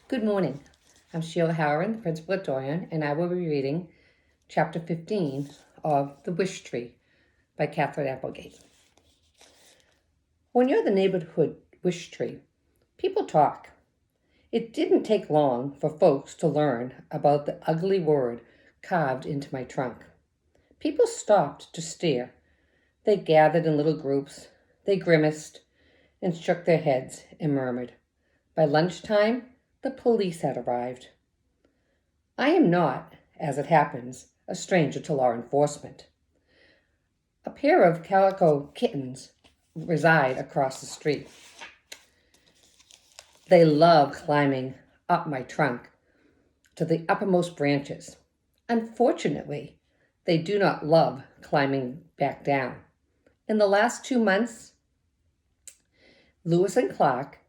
Good morning. I'm Sheila Howard, the Principal at Dorian, and I will be reading Chapter 15 of The Wishtree by Catherine Applegate. When you're the neighborhood Wishtree, people talk. It didn't take long for folks to learn about the ugly word carved into my trunk. People stopped to stare. They gathered in little groups. They grimaced and shook their heads and murmured. By lunchtime, the police had arrived. I am not, as it happens, a stranger to law enforcement. A pair of calico kittens reside across the street. They love climbing up my trunk to the uppermost branches. Unfortunately, they do not love climbing back down. In the last 2 months, Lewis and Clark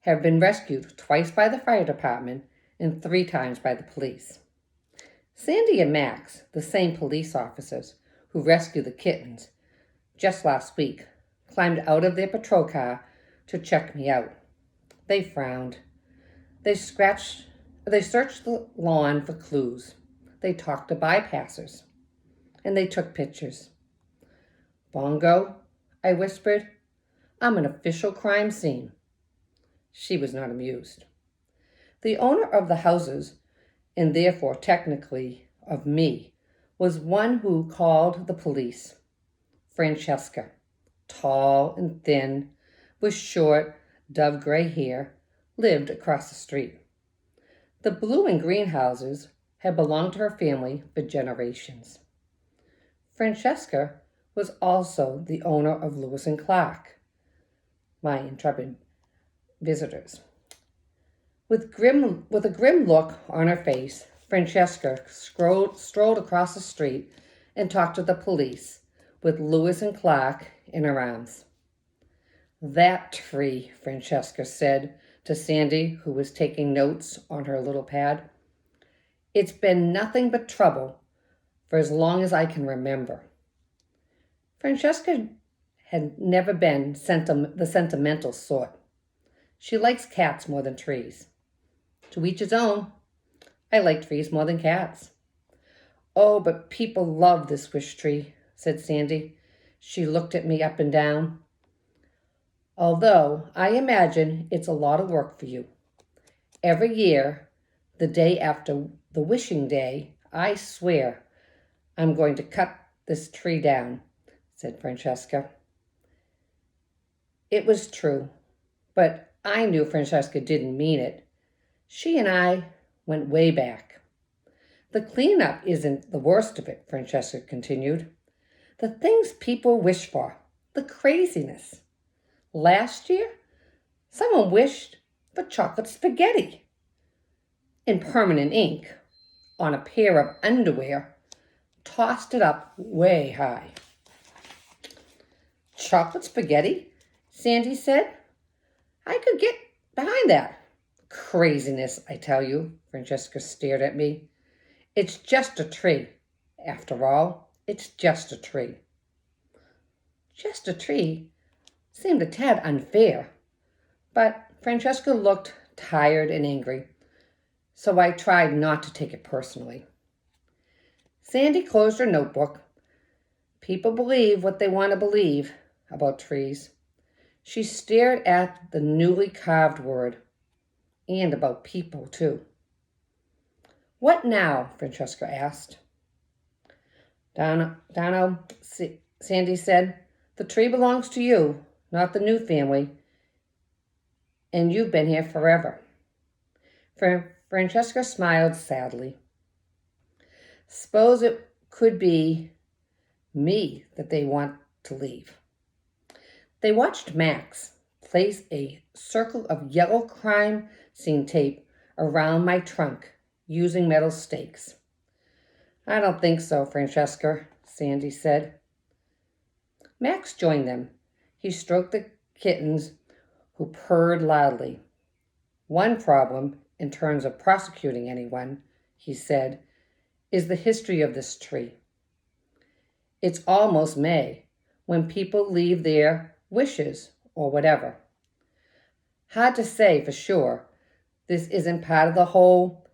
have been rescued twice by the fire department and 3 times by the police. Sandy and Max, the same police officers who rescued the kittens just last week, climbed out of their patrol car to check me out. They frowned. They searched the lawn for clues. They talked to bypassers. And they took pictures. Bongo, I whispered, I'm an official crime scene. She was not amused. The owner of the houses, and therefore technically of me, was one who called the police. Francesca, tall and thin, with short, dove-gray hair, lived across the street. The blue and green houses had belonged to her family for generations. Francesca was also the owner of Lewis and Clark, my intrepid visitors. With a grim look on her face, Francesca strolled across the street and talked to the police, with Lewis and Clark in her arms. That tree, Francesca said to Sandy, who was taking notes on her little pad. It's been nothing but trouble for as long as I can remember. Francesca had never been the sentimental sort. She likes cats more than trees. To each his own. I like trees more than cats. Oh, but people love this wish tree, said Sandy. She looked at me up and down. Although I imagine it's a lot of work for you. Every year, the day after the wishing day, I swear I'm going to cut this tree down, said Francesca. It was true, but I knew Francesca didn't mean it. She and I went way back. The cleanup isn't the worst of it, Francesca continued. The things people wish for, the craziness. Last year, someone wished for chocolate spaghetti in permanent ink on a pair of underwear, tossed it up way high. Chocolate spaghetti? Sandy said. I could get behind that. Craziness, I tell you, Francesca stared at me. It's just a tree. After all, it's just a tree. Just a tree seemed a tad unfair, but Francesca looked tired and angry, so I tried not to take it personally. Sandy closed her notebook. People believe what they want to believe about trees. She stared at the newly carved word, and about people, too. What now? Francesca asked. Dono, Sandy said, the tree belongs to you, not the new family, and you've been here forever. Francesca smiled sadly. Suppose it could be me that they want to leave. They watched Max place a circle of yellow crime scene tape around my trunk using metal stakes. I don't think so, Francesca, Sandy said. Max joined them. He stroked the kittens, who purred loudly. One problem, in terms of prosecuting anyone, he said, is the history of this tree. It's almost May, when people leave their wishes or whatever. Hard to say for sure, This isn't part of the whole,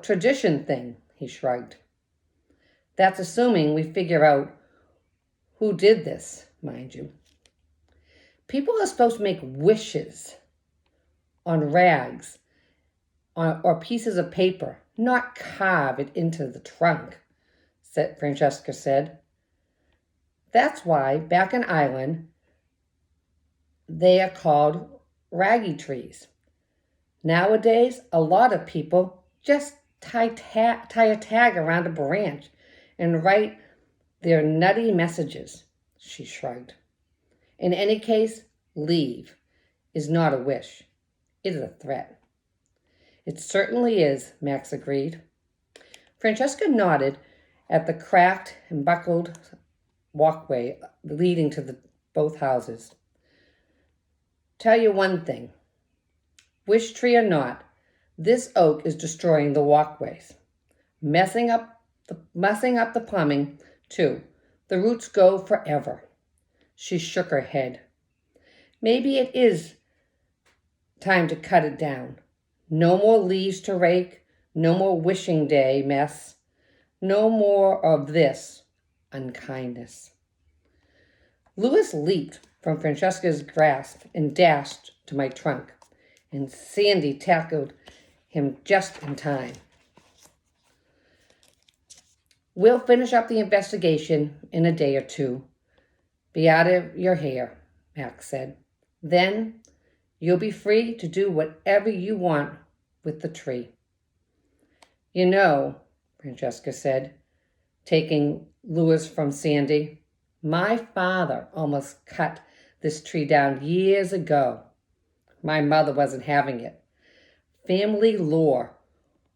tradition thing, he shrugged. That's assuming we figure out who did this, mind you. People are supposed to make wishes on rags or pieces of paper, not carve it into the trunk, Francesca said. That's why, back in Ireland, they are called raggy trees. Nowadays, a lot of people just tie a tag around a branch and write their nutty messages, she shrugged. In any case, leave is not a wish. It is a threat. It certainly is, Max agreed. Francesca nodded at the cracked and buckled walkway leading to both houses. Tell you one thing. Wishtree or not, this oak is destroying the walkways. Messing up the plumbing, too. The roots go forever. She shook her head. Maybe it is time to cut it down. No more leaves to rake, no more wishing day mess, no more of this unkindness. Louis leaped from Francesca's grasp and dashed to my trunk, and Sandy tackled him just in time. We'll finish up the investigation in a day or two. Be out of your hair, Max said. Then you'll be free to do whatever you want with the tree. You know, Francesca said, taking Louis from Sandy, my father almost cut this tree down years ago. My mother wasn't having it. Family lore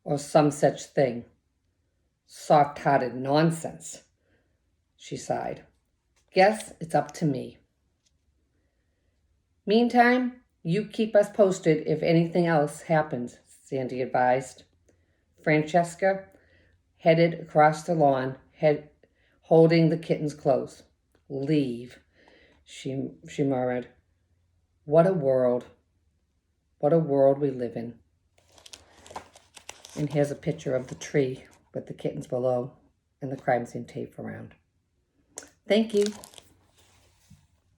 or some such thing. Soft-hearted nonsense, she sighed. Guess it's up to me. Meantime, you keep us posted if anything else happens, Sandy advised. Francesca headed across the lawn, holding the kittens close. Leave, she murmured. What a world. What a world we live in. And here's a picture of the tree with the kittens below and the crime scene tape around. Thank you.